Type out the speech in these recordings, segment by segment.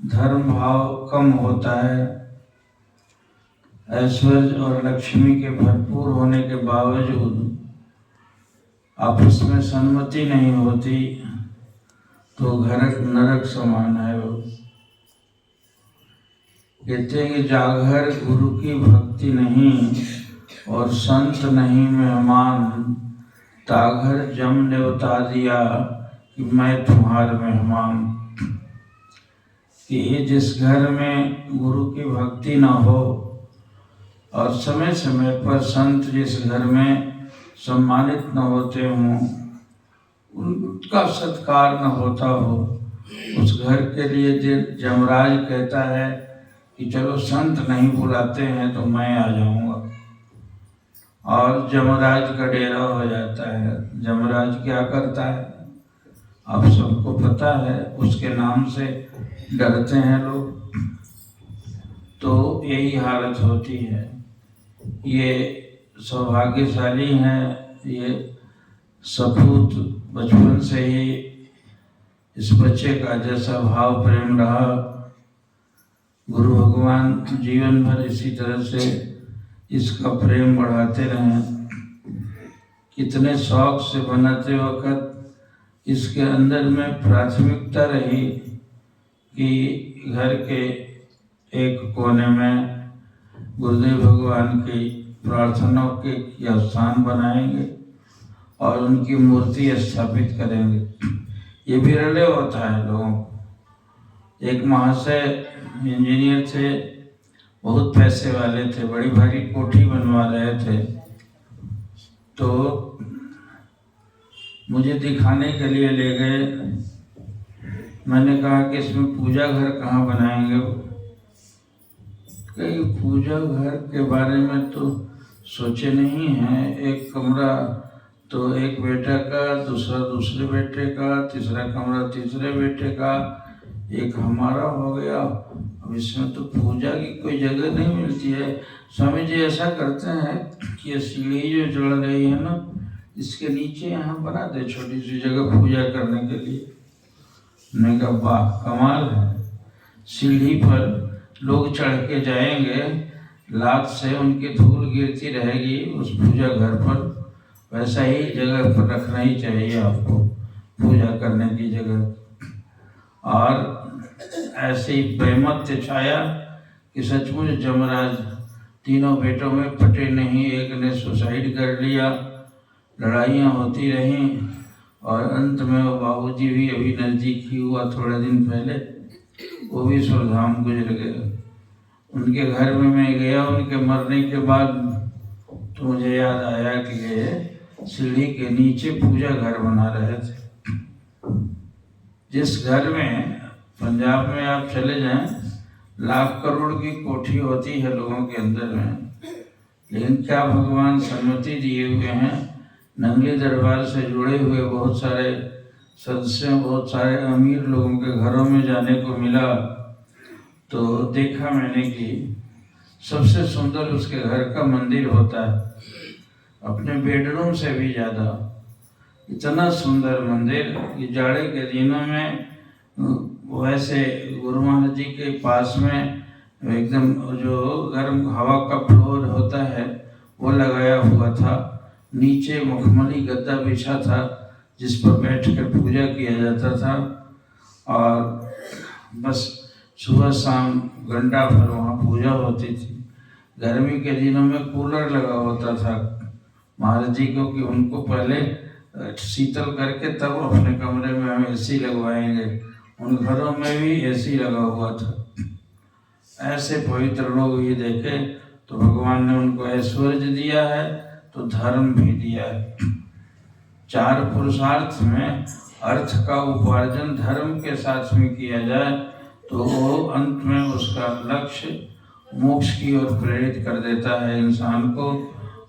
धर्म भाव कम होता है। ऐश्वर्य और लक्ष्मी के भरपूर होने के बावजूद आपस में सम्मति नहीं होती तो घर नरक समान है। वो कहते हैं कि जागर गुरु की भक्ति नहीं और संत नहीं मेहमान, ताघर जम ने बता दिया कि मैं तुम्हारे मेहमान। कि जिस घर में गुरु की भक्ति न हो और समय समय पर संत जिस घर में सम्मानित न होते हों, उनका सत्कार न होता हो, उस घर के लिए जमराज कहता है कि चलो संत नहीं बुलाते हैं तो मैं आ जाऊंगा, और जमराज का डेरा हो जाता है। जमराज क्या करता है आप सबको पता है, उसके नाम से डरते हैं लोग। तो यही हालत होती है। ये सौभाग्यशाली हैं, ये सपूत बचपन से ही इस बच्चे का जैसा भाव प्रेम रहा, गुरु भगवान जीवन भर इसी तरह से इसका प्रेम बढ़ाते रहे। कितने शौक से बनाते वक्त इसके अंदर में प्राथमिकता रही कि घर के एक कोने में गुरुदेव भगवान की प्रार्थनाओं के स्थान बनाएंगे और उनकी मूर्ति स्थापित करेंगे। ये विरले होता है लोगों को। एक महाशय इंजीनियर थे, बहुत पैसे वाले थे, बड़ी भारी कोठी बनवा रहे थे। तो मुझे दिखाने के लिए ले गए। मैंने कहा कि इसमें पूजा घर कहाँ बनाएंगे? कहीं पूजा घर के बारे में तो सोचे नहीं हैं। एक कमरा तो एक बेटे का, दूसरा दूसरे बेटे का, तीसरा कमरा तीसरे बेटे का, एक हमारा हो गया। अब इसमें तो पूजा की कोई जगह नहीं मिलती है। स्वामी जी ऐसा करते हैं कि ये सीढ़ी जो चढ़ रही है ना, इसके नीचे यहाँ बना दे छोटी सी जगह पूजा करने के लिए। मैंने कहा वाह कमाल है। सीढ़ी पर लोग चढ़ के जाएंगे, लात से उनकी धूल गिरती रहेगी उस पूजा घर पर। वैसा ही जगह पर रखना ही चाहिए आपको पूजा करने की जगह। और ऐसी बेमत्य छाया कि सचमुच जमराज तीनों बेटों में पटे नहीं। एक ने सुसाइड कर लिया, लड़ाइयाँ होती रहीं और अंत में वो बाबूजी भी अभी नज़दीक ही हुआ थोड़े दिन पहले, वो भी सुरधाम गुजर गए। उनके घर में मैं गया उनके मरने के बाद, तो मुझे याद आया कि ये सीढ़ी के नीचे पूजा घर बना रहे थे। जिस घर में पंजाब में आप चले जाएं, लाख करोड़ की कोठी होती है लोगों के अंदर में, लेकिन क्या भगवान सम्मति दिए हुए हैं। नंगली दरबार से जुड़े हुए बहुत सारे सदस्य, बहुत सारे अमीर लोगों के घरों में जाने को मिला। तो देखा मैंने कि सबसे सुंदर उसके घर का मंदिर होता है, अपने बेडरूम से भी ज़्यादा। इतना सुंदर मंदिर कि जाड़े के दिनों में वैसे गुरु महाराज जी के पास में एकदम जो गर्म हवा का फ्लोर होता है वो लगाया हुआ था। नीचे मखमली गद्दा बिछा था जिस पर बैठकर पूजा किया जाता था, और बस सुबह शाम घंटा भर वहाँ पूजा होती थी। गर्मी के दिनों में कूलर लगा होता था महाराज जी को कि उनको पहले शीतल करके तब अपने कमरे में हम एसी लगवाएंगे। उन घरों में भी एसी लगा हुआ था। ऐसे पवित्र लोग ये देखे तो भगवान ने उनको ऐश्वर्य दिया है तो धर्म भी दिया है। चार पुरुषार्थ में अर्थ का उपार्जन धर्म के साथ में किया जाए तो वो अंत में उसका लक्ष्य मोक्ष की ओर प्रेरित कर देता है इंसान को,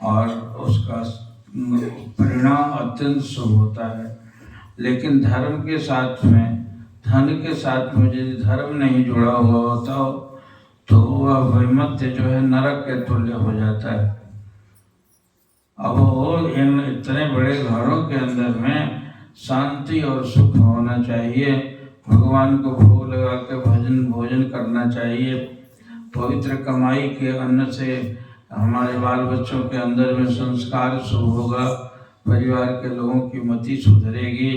और उसका परिणाम अत्यंत शुभ होता है। लेकिन धर्म के साथ में, धन के साथ में यदि धर्म नहीं जुड़ा हुआ होता हो तो वह वैमत्य जो है नरक के तुल्य हो जाता है। अब वो इन इतने बड़े घरों के अंदर में शांति और सुख होना चाहिए, भगवान को भोग लगा के भोजन करना चाहिए। पवित्र कमाई के अन्न से हमारे बाल बच्चों के अंदर में संस्कार शुभ होगा, परिवार के लोगों की मति सुधरेगी।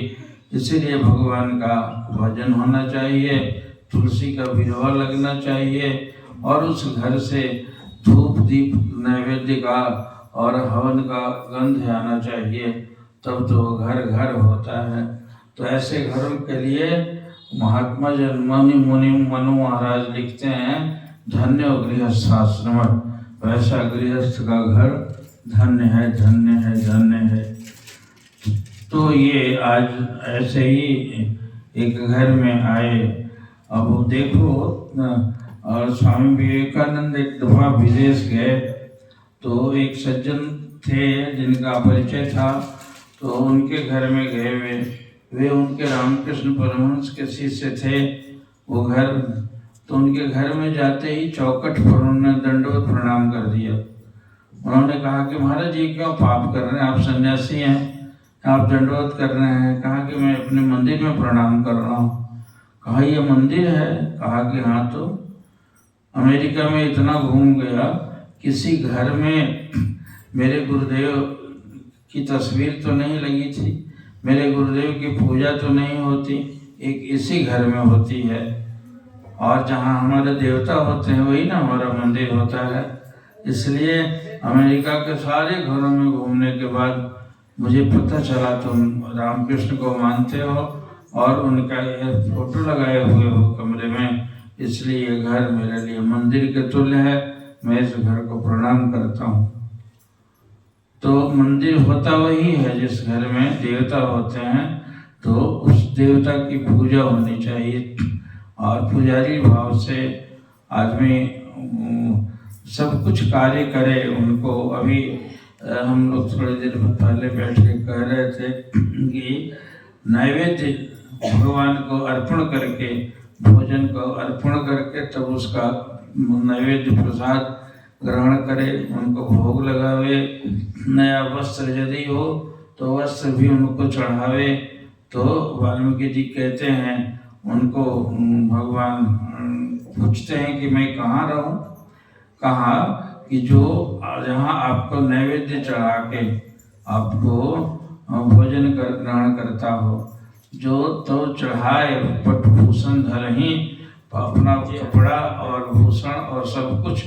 इसीलिए भगवान का भजन होना चाहिए, तुलसी का बिरवा लगना चाहिए और उस घर से धूप दीप नैवेद्य का और हवन का गंध आना चाहिए, तब तो घर घर होता है। तो ऐसे घरों के लिए महात्मा जन्मनि मुनि मनु महाराज लिखते हैं, धन्य गृहस्थाश्रम, वैसा गृहस्थ का घर धन्य है, धन्य है, धन्य है। तो ये आज ऐसे ही एक घर में आए। अब देखो, और स्वामी विवेकानंद एक दफा विदेश गए तो एक सज्जन थे जिनका परिचय था, तो उनके घर में गए वे उनके रामकृष्ण परमहंस के शिष्य थे। वो घर, तो उनके घर में जाते ही चौखट पर उन्होंने दंडवत प्रणाम कर दिया। उन्होंने कहा कि महाराज ये क्यों पाप कर रहे हैं, आप सन्यासी हैं, आप दंडवत कर रहे हैं। कहा कि मैं अपने मंदिर में प्रणाम कर रहा हूँ। कहा ये मंदिर है? कहा कि हाँ। तो अमेरिका में इतना घूम गया, किसी घर में मेरे गुरुदेव की तस्वीर तो नहीं लगी थी, मेरे गुरुदेव की पूजा तो नहीं होती, एक इसी घर में होती है। और जहाँ हमारे देवता होते हैं वही ना हमारा मंदिर होता है। इसलिए अमेरिका के सारे घरों में घूमने के बाद मुझे पता चला तुम रामकृष्ण को मानते हो और उनका फोटो लगाए हुए हो कमरे में, इसलिए ये घर मेरे लिए मंदिर के तुल्य है, मैं इस घर को प्रणाम करता हूँ। तो मंदिर होता वही है जिस घर में देवता होते हैं, तो उस देवता की पूजा होनी चाहिए और पुजारी भाव से आदमी सब कुछ कार्य करे। उनको अभी हम लोग थोड़ी देर पहले बैठ के कह रहे थे कि नैवेद्य भगवान को अर्पण करके, भोजन को अर्पण करके तब उसका नैवेद्य प्रसाद ग्रहण करे, उनको भोग लगावे। नया वस्त्र यदि हो तो वस्त्र भी उनको चढ़ावे। तो वाल्मीकि जी कहते हैं, उनको भगवान पूछते हैं कि मैं कहाँ रहूं? कहा कि जो जहाँ आपको नैवेद्य चढ़ा के आपको भोजन कर ग्रहण करता हो, जो तो चढ़ाए पटभूषण धरही, अपना कपड़ा और भूषण और सब कुछ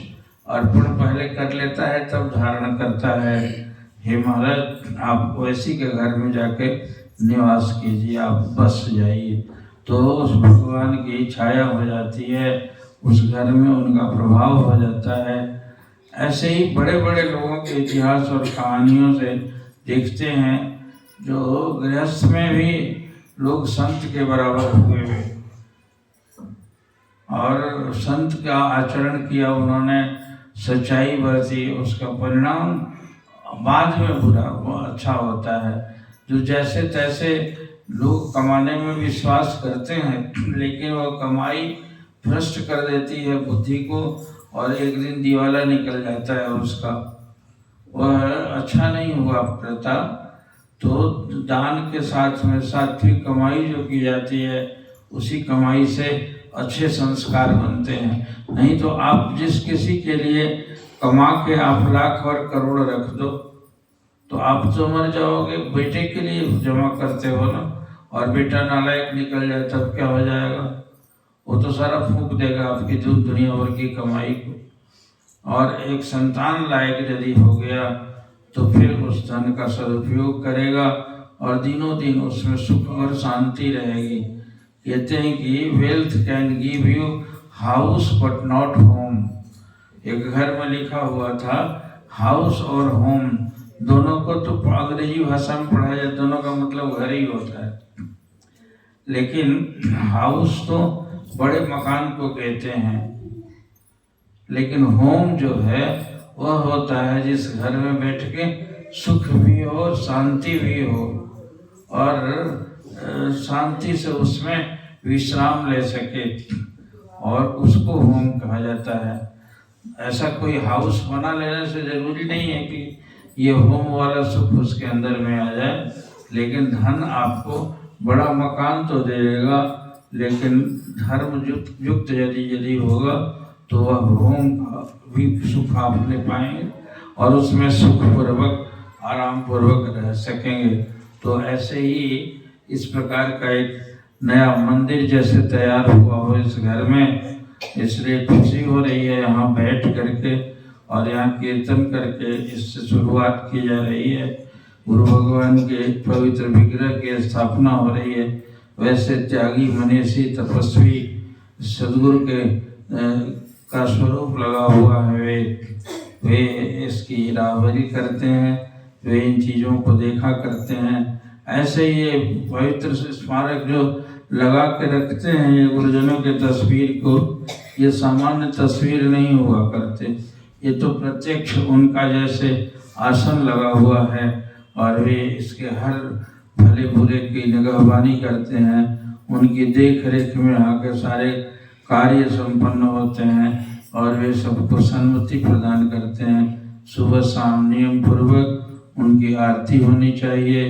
अर्पण पहले कर लेता है तब धारण करता है। हे महाराज, आप वैसी के घर में जाके निवास कीजिए, आप बस जाइए, तो उस भगवान की छाया हो जाती है, उस घर में उनका प्रभाव हो जाता है। ऐसे ही बड़े बड़े लोगों के इतिहास और कहानियों से देखते हैं, जो गृहस्थ में भी लोग संत के बराबर हुए और संत का आचरण किया, उन्होंने सच्चाई बरती, उसका परिणाम बाद में बुरा वो अच्छा होता है। जो जैसे तैसे लोग कमाने में विश्वास करते हैं, लेकिन वो कमाई भ्रष्ट कर देती है बुद्धि को और एक दिन दिवाला निकल जाता है उसका, वह अच्छा नहीं हुआ प्रथा। तो दान के साथ में सात्विक कमाई जो की जाती है, उसी कमाई से अच्छे संस्कार बनते हैं। नहीं तो आप जिस किसी के लिए कमा के आप लाख और करोड़ रख दो तो आप तो मर जाओगे। बेटे के लिए जमा करते हो ना, और बेटा नालायक निकल जाए तब क्या हो जाएगा? वो तो सारा फूंक देगा आपकी दुनिया भर की कमाई को। और एक संतान लायक यदि हो गया तो फिर उस धन का सदुपयोग करेगा और दिनों दिन उसमें सुख और शांति रहेगी। कहते हैं कि wealth can give you house but not home. एक घर में लिखा हुआ था, हाउस और होम दोनों को तो अंग्रेजी भाषा में पढ़ा जाए, दोनों का मतलब घर ही होता है, लेकिन हाउस तो बड़े मकान को कहते हैं, लेकिन होम जो है वह होता है जिस घर में बैठ के सुख भी हो, शांति भी हो और शांति से उसमें विश्राम ले सके, और उसको होम कहा जाता है। ऐसा कोई हाउस बना लेने से जरूरी नहीं है कि ये होम वाला सुख उसके अंदर में आ जाए, लेकिन धन आपको बड़ा मकान तो दे देगा, लेकिन धर्म युक्त यदि होगा तो वह भोग भी सुख आप ले पाएंगे और उसमें सुखपूर्वक आराम पूर्वक रह सकेंगे। तो ऐसे ही इस प्रकार का एक नया मंदिर जैसे तैयार हुआ हो इस घर में, इसलिए खुशी हो रही है यहाँ बैठ करके और यहाँ कीर्तन करके इससे शुरुआत की जा रही है। गुरु भगवान के पवित्र विग्रह की स्थापना हो रही है। वैसे त्यागी मनीषी तपस्वी सदगुरु के का स्वरूप लगा हुआ है, वे इसकी राहबरी करते हैं, वे इन चीज़ों को देखा करते हैं। ऐसे ये पवित्र स्मारक जो लगा के रखते हैं ये गुरुजनों के तस्वीर को, ये सामान्य तस्वीर नहीं हुआ करते, ये तो प्रत्यक्ष उनका जैसे आसन लगा हुआ है और वे इसके हर भले बुरे की निगहबानी करते हैं। उनकी देख रेख में आकर सारे कार्य संपन्न होते हैं और वे सबको सन्मति प्रदान करते हैं। सुबह शाम नियम पूर्वक उनकी आरती होनी चाहिए,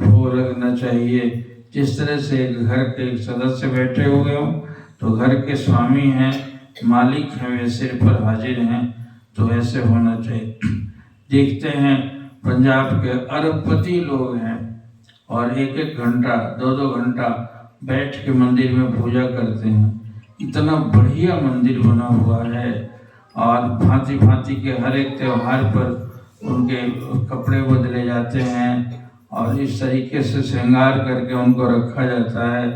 भोग लगना चाहिए। जिस तरह से घर के सदस्य बैठे हुए हों तो घर के स्वामी हैं, मालिक हैं, वे सिर पर हाजिर हैं, तो ऐसे होना चाहिए। देखते हैं पंजाब के अरबपति लोग हैं और एक एक घंटा 2-2 घंटा बैठ के मंदिर में पूजा करते हैं। इतना बढ़िया मंदिर बना हुआ है और भांति भांति के हर एक त्योहार पर उनके कपड़े बदले जाते हैं और इस तरीके से श्रृंगार करके उनको रखा जाता है।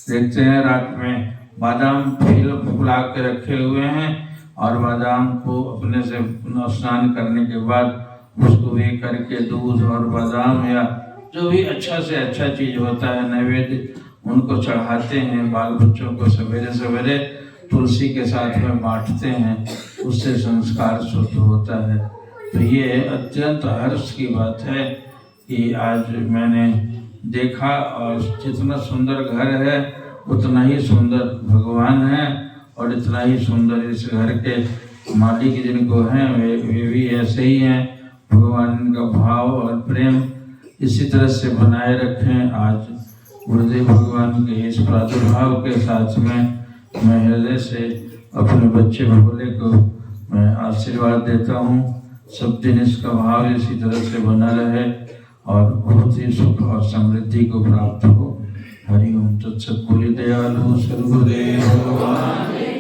देखते हैं रात में बादाम फुला के रखे हुए हैं और बादाम को अपने से स्नान करने के बाद उसको वे करके दूध और बादाम या जो भी अच्छा से अच्छा चीज़ होता है नैवेद्य उनको चढ़ाते हैं। बाल बच्चों को सवेरे सवेरे तुलसी के साथ में बांटते हैं, उससे संस्कार शुद्ध होता है। तो ये अत्यंत हर्ष की बात है कि आज मैंने देखा और जितना सुंदर घर है उतना ही सुंदर भगवान है और इतना ही सुंदर इस घर के मालिक जिनको हैं वे भी ऐसे ही हैं। भगवान का भाव और प्रेम इसी तरह से बनाए रखें। आज गुरुदेव भगवान के इस प्रादुर्भाव के साथ में मैं हृदय से अपने बच्चे भोले को मैं आशीर्वाद देता हूँ। सब दिन इसका भाव इसी तरह से बना रहे और बहुत ही सुख और समृद्धि को प्राप्त हो। हरि ओम तत्सत। बोलिए दयालु सद्गुरुदेव भगवान।